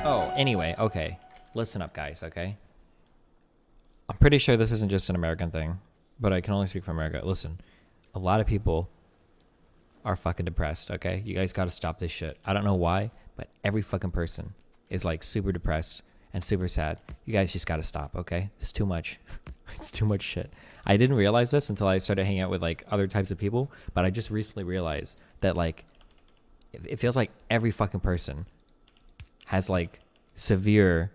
Oh, anyway, okay. Listen up, guys, okay? I'm pretty sure this isn't just an American thing, but I can only speak for America. Listen, a lot of people are fucking depressed, okay? You guys gotta stop this shit. I don't know why, but every fucking person is like super depressed and super sad. You guys just gotta stop, okay? It's too much. It's too much shit. I didn't realize this until I started hanging out with like other types of people, but I just recently realized that like it feels like every fucking person has like severe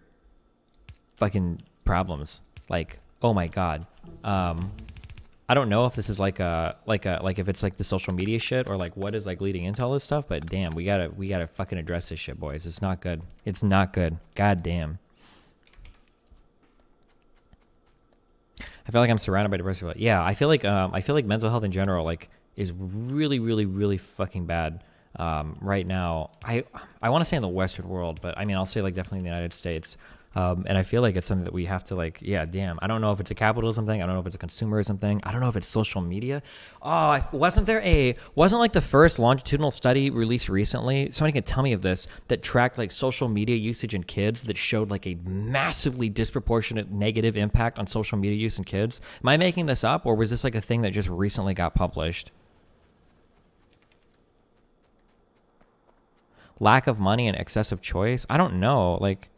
fucking problems. Like, oh my god. I don't know if this is like if it's like the social media shit or like what is like leading into all this stuff, but damn, we gotta fucking address this shit, boys. It's not good. It's not good. God damn. I feel like I'm surrounded by depressed people. Yeah, I feel like mental health in general like is really, really, really fucking bad right now. I want to say in the Western world, but I mean I'll say like definitely in the United States. And I feel like it's something that we have to like, yeah, damn. I don't know if it's a capitalism thing. I don't know if it's a consumerism thing. I don't know if it's social media. Oh, wasn't like the first longitudinal study released recently? Somebody can tell me of this that tracked like social media usage in kids that showed like a massively disproportionate negative impact on social media use in kids. Am I making this up or was this like a thing that just recently got published? Lack of money and excessive choice? I don't know. Like,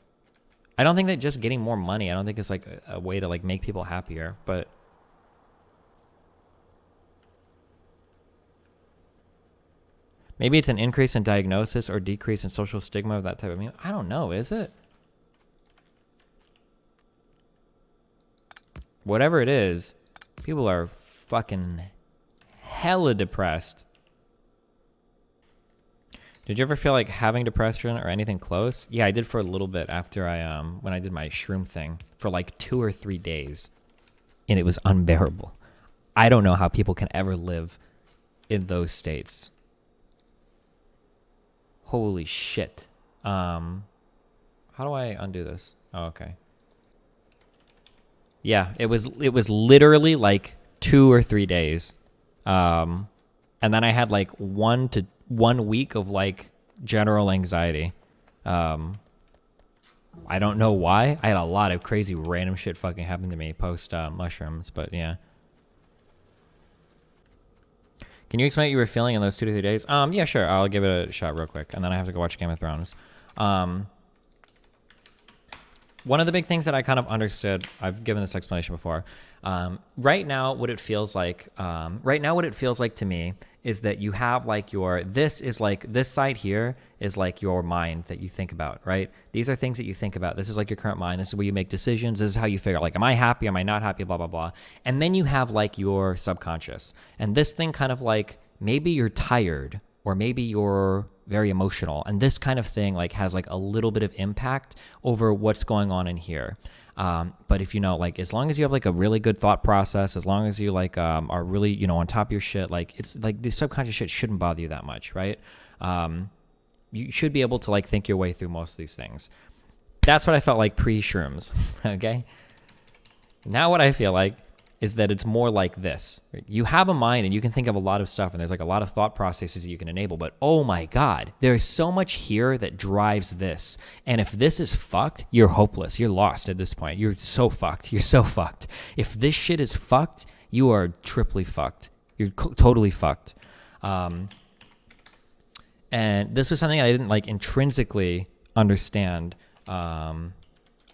I don't think that just getting more money, I don't think it's like a way to like make people happier, but maybe it's an increase in diagnosis or decrease in social stigma of that type of, I don't know, is it? Whatever it is, people are fucking hella depressed. Did you ever feel like having depression or anything close? Yeah, I did for a little bit after when I did my shroom thing for like 2 or 3 days, and it was unbearable. I don't know how people can ever live in those states. Holy shit. How do I undo this? Oh, okay. Yeah, it was literally like 2 or 3 days. And then I had like 1 week of like general anxiety. I don't know why. I had a lot of crazy random shit fucking happen to me post mushrooms, but yeah. Can you explain what you were feeling in those 2 to 3 days? Yeah, sure. I'll give it a shot real quick, and then I have to go watch Game of Thrones. One of the big things that I kind of understood, I've given this explanation before. Right now, what it feels like to me is that you have like this side here is like your mind that you think about, right? These are things that you think about. This is like your current mind. This is where you make decisions. This is how you figure out, like, am I happy? Am I not happy? Blah, blah, blah. And then you have like your subconscious. And this thing kind of like, maybe you're tired or maybe you're very emotional. And this kind of thing like has like a little bit of impact over what's going on in here. But if you know, like, as long as you have like a really good thought process, as long as you like are really, you know, on top of your shit, like it's like the subconscious shit shouldn't bother you that much, right? You should be able to like think your way through most of these things. That's what I felt like pre-shrooms, okay? Now what I feel like is that it's more like this. You have a mind and you can think of a lot of stuff and there's like a lot of thought processes that you can enable, but oh my God, there's so much here that drives this. And if this is fucked, you're hopeless. You're lost at this point. You're so fucked. You're so fucked. If this shit is fucked, you are triply fucked. You're totally fucked. And this was something I didn't like intrinsically understand. I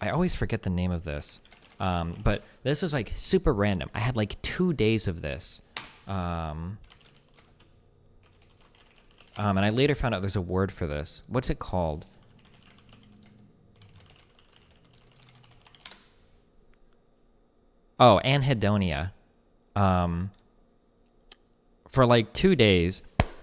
always forget the name of this. But this was like super random. I had like 2 days of this. And I later found out there's a word for this. What's it called? Oh, anhedonia. For like 2 days,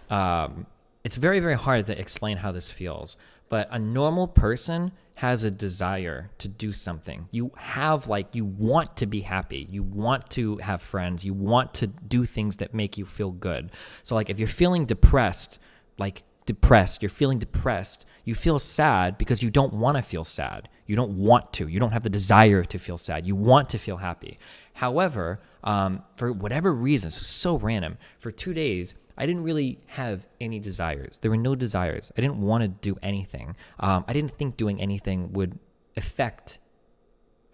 it's very, very hard to explain how this feels. But a normal person has a desire to do something. You have like, you want to be happy. You want to have friends. You want to do things that make you feel good. So like if you're feeling depressed, you're feeling depressed, you feel sad because you don't want to feel sad. You don't want to. You don't have the desire to feel sad. You want to feel happy. However, for whatever reason, so random, for 2 days, I didn't really have any desires. There were no desires. I didn't want to do anything. I didn't think doing anything would affect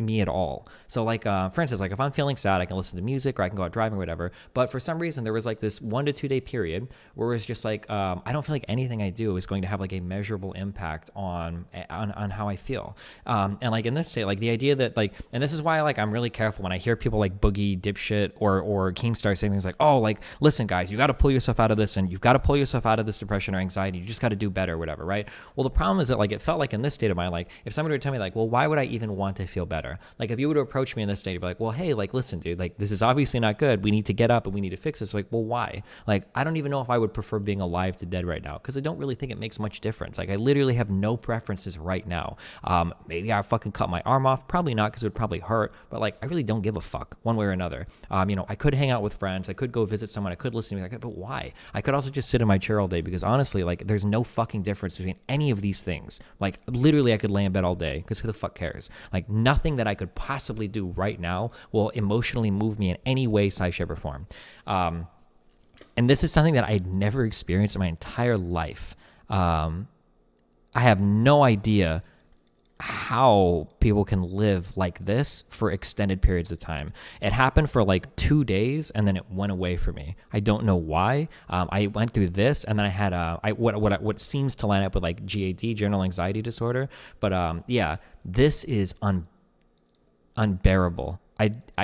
me at all. So like, for instance, like if I'm feeling sad, I can listen to music or I can go out driving or whatever. But for some reason, there was like this 1 to 2 day period where it was just like, I don't feel like anything I do is going to have like a measurable impact on how I feel. And like in this state, like the idea that like, and this is why like I'm really careful when I hear people like Boogie, Dipshit, or Keemstar saying things like, oh, like, listen guys, you got to pull yourself out of this, and you've got to pull yourself out of this depression or anxiety. You just got to do better or whatever, right? Well, the problem is that like, it felt like in this state of mind, like if somebody would tell me like, well, why would I even want to feel better? Like if you would approach me in this state, you'd be like, well, hey, like, listen, dude, like, this is obviously not good. We need to get up and we need to fix this. Like, well, why? Like, I don't even know if I would prefer being alive to dead right now, because I don't really think it makes much difference. Like, I literally have no preferences right now. Maybe I fucking cut my arm off. Probably not, because it would probably hurt. But like, I really don't give a fuck one way or another. You know, I could hang out with friends. I could go visit someone. I could listen to music. But why? I could also just sit in my chair all day, because honestly, like, there's no fucking difference between any of these things. Like, literally, I could lay in bed all day, because who the fuck cares? Like, nothing that I could possibly do right now will emotionally move me in any way, size, shape, or form. And this is something that I'd never experienced in my entire life. I have no idea how people can live like this for extended periods of time. It happened for like 2 days and then it went away for me. I don't know why. I went through this and then I had what seems to line up with like GAD, general anxiety disorder. But yeah, this is unbearable.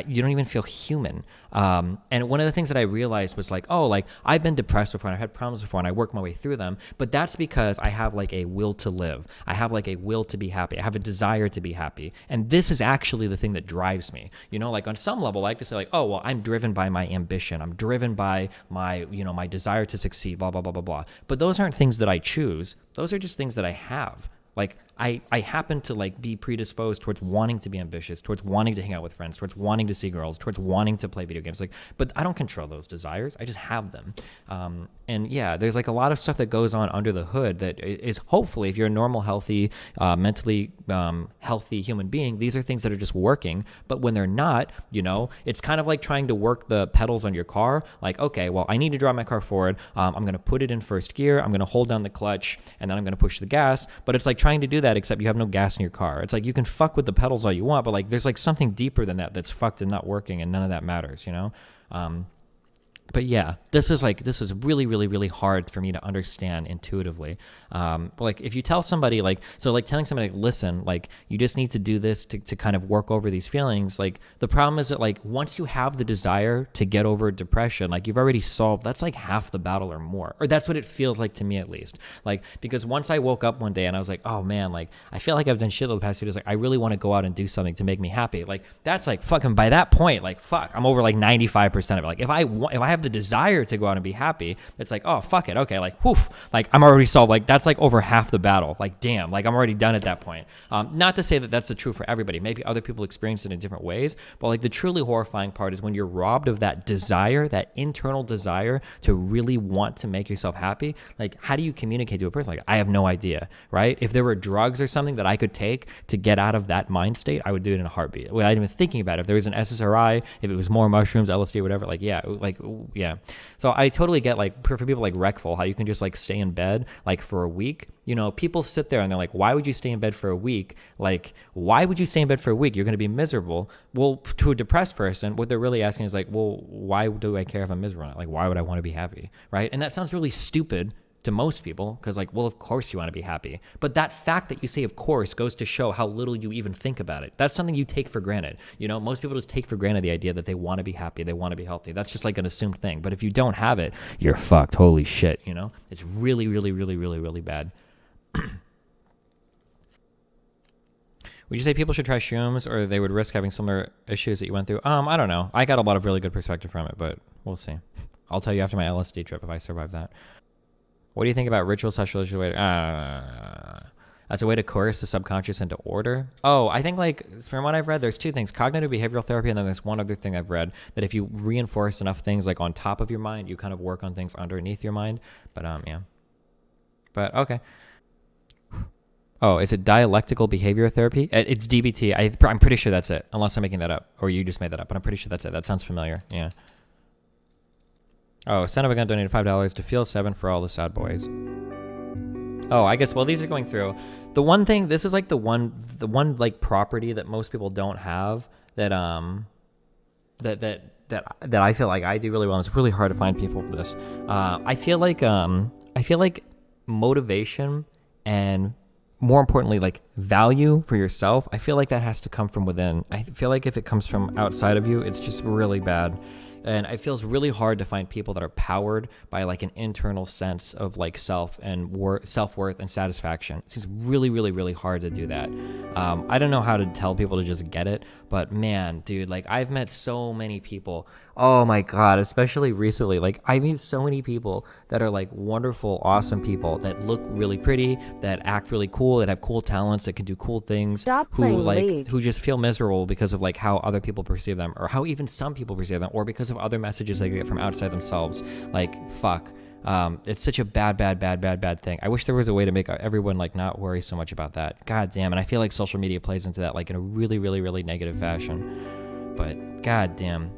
You don't even feel human. And one of the things that I realized was like, oh, like I've been depressed before and I've had problems before and I work my way through them, but that's because I have like a will to live. I have like a will to be happy. I have a desire to be happy. And this is actually the thing that drives me. You know, like on some level, I like to say like, oh, well, I'm driven by my ambition. I'm driven by my, you know, my desire to succeed, blah, blah, blah, blah, blah. But those aren't things that I choose. Those are just things that I have. Like I happen to like be predisposed towards wanting to be ambitious, towards wanting to hang out with friends, towards wanting to see girls, towards wanting to play video games. Like, but I don't control those desires. I just have them. And yeah, there's like a lot of stuff that goes on under the hood that is hopefully, if you're a normal, healthy, mentally healthy human being, these are things that are just working. But when they're not, you know, it's kind of like trying to work the pedals on your car. Like, okay, well, I need to drive my car forward. I'm going to put it in first gear. I'm going to hold down the clutch and then I'm going to push the gas. But it's like trying to do that, except you have no gas in your car. It's like you can fuck with the pedals all you want, but like there's like something deeper than that that's fucked and not working, and none of that matters, you know? But yeah, this is really, really, really hard for me to understand intuitively. Like if you tell somebody like, so like telling somebody, listen, like you just need to do this to kind of work over these feelings. Like the problem is that like once you have the desire to get over depression, like you've already solved, that's like half the battle or more, or that's what it feels like to me at least. Like, because once I woke up one day and I was like, oh man, like I feel like I've done shit the past 2 days. Like I really want to go out and do something to make me happy. Like that's like fucking, by that point, like fuck, I'm over like 95% of it. Like if I have the desire to go out and be happy, it's like, oh fuck it, okay, like whoof, like I'm already solved. Like that's like over half the battle. Like damn, like I'm already done at that point. Not to say that that's the truth for everybody. Maybe other people experience it in different ways, but like the truly horrifying part is when you're robbed of that desire, that internal desire to really want to make yourself happy. Like how do you communicate to a person? Like I have no idea, right? If there were drugs or something that I could take to get out of that mind state, I would do it in a heartbeat without even thinking about it. If there was an SSRI, if it was more mushrooms, LSD, whatever, like yeah. So I totally get like for people like Wreckful, how you can just like stay in bed like for a week. You know, people sit there and they're like, why would you stay in bed for a week? Like, why would you stay in bed for a week? You're going to be miserable. Well, to a depressed person, what they're really asking is like, well, why do I care if I'm miserable? Like, why would I want to be happy? Right? And that sounds really stupid to most people because like, well, of course you want to be happy. But that fact that you say of course goes to show how little you even think about it. That's something you take for granted. You know, most people just take for granted the idea that they want to be happy, they want to be healthy. That's just like an assumed thing. But if you don't have it, you're fucked. Holy shit, you know? It's really, really, really, really, really bad. Would you say people should try shrooms or they would risk having similar issues that you went through? I don't know. I got a lot of really good perspective from it, but we'll see. I'll tell you after my LSD trip if I survive that. What do you think about ritual sexual as a way to coerce the subconscious into order? Oh, I think like from what I've read, there's two things: cognitive behavioral therapy, and then there's one other thing I've read that if you reinforce enough things like on top of your mind, you kind of work on things underneath your mind. But yeah. But okay. Oh, is it dialectical behavior therapy? It's DBT. I'm pretty sure that's it, unless I'm making that up or you just made that up. But I'm pretty sure that's it. That sounds familiar. Yeah. Oh, son of a gun donated $5 to Feel 7 for all the sad boys. Oh, I guess, well, these are going through. The one thing, this is like the one like property that most people don't have that that I feel like I do really well. And it's really hard to find people for this. I feel like motivation and more importantly, like value for yourself, I feel like that has to come from within. I feel like if it comes from outside of you, it's just really bad. And it feels really hard to find people that are powered by like an internal sense of like self and self-worth and satisfaction. It seems really, really, really hard to do that. I don't know how to tell people to just get it, but man, dude, like I've met so many people. Oh my God, especially recently. Like I meet so many people that are like wonderful, awesome people that look really pretty, that act really cool, that have cool talents, that can do cool things. Stop playing League. Who just feel miserable because of like how other people perceive them, or how even some people perceive them, or because of other messages they get from outside themselves. Like fuck. It's such a bad thing. I wish there was a way to make everyone like not worry so much about that. God damn. And I feel like social media plays into that like in a really, really, really negative fashion. But god damn,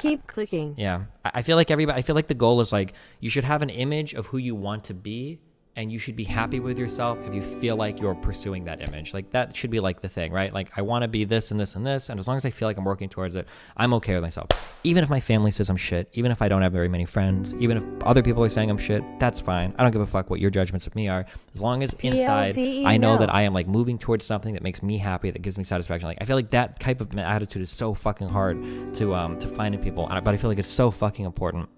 keep clicking. Yeah. I feel like the goal is like you should have an image of who you want to be, and you should be happy with yourself if you feel like you're pursuing that image. Like that should be like the thing, right? Like I want to be this and this and this, and as long as I feel like I'm working towards it, I'm okay with myself. Even if my family says I'm shit, even if I don't have very many friends, even if other people are saying I'm shit, that's fine. I don't give a fuck what your judgments of me are, as long as inside I know that I am like moving towards something that makes me happy, that gives me satisfaction. Like I feel like that type of attitude is so fucking hard to find in people, but I feel like it's so fucking important.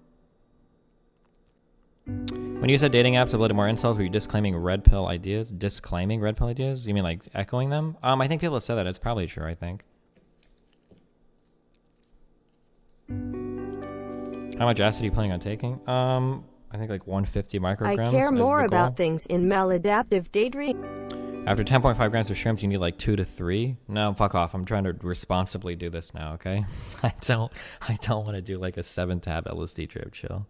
When you said dating apps have led to more incels, were you disclaiming red pill ideas? Disclaiming red pill ideas? You mean like echoing them? I think people have said that. It's probably true, I think. How much acid are you planning on taking? I think like 150 micrograms. I care more about things in maladaptive daydream. After 10.5 grams of shrimps, you need like 2 to 3. No, fuck off. I'm trying to responsibly do this now, okay? I don't want to do like a 7-tab LSD trip, chill.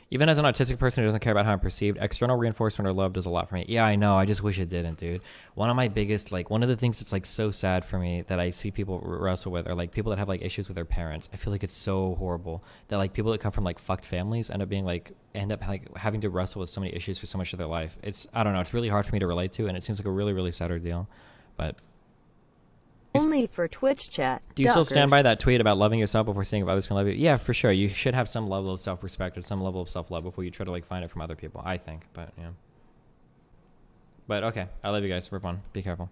Even as an autistic person who doesn't care about how I'm perceived, external reinforcement or love does a lot for me. Yeah, I know. I just wish it didn't, dude. One of the things that's like so sad for me that I see people wrestle with are like people that have like issues with their parents. I feel like it's so horrible that like people that come from like fucked families end up having to wrestle with so many issues for so much of their life. I don't know. It's really hard for me to relate to, and it seems like a really, really sad ordeal. But only for Twitch chat. Do you still stand by that tweet about loving yourself before seeing if others can love you? Yeah, for sure. You should have some level of self-respect or some level of self-love before you try to like find it from other people, I think. But yeah. But okay, I love you guys. We're fun. Be careful.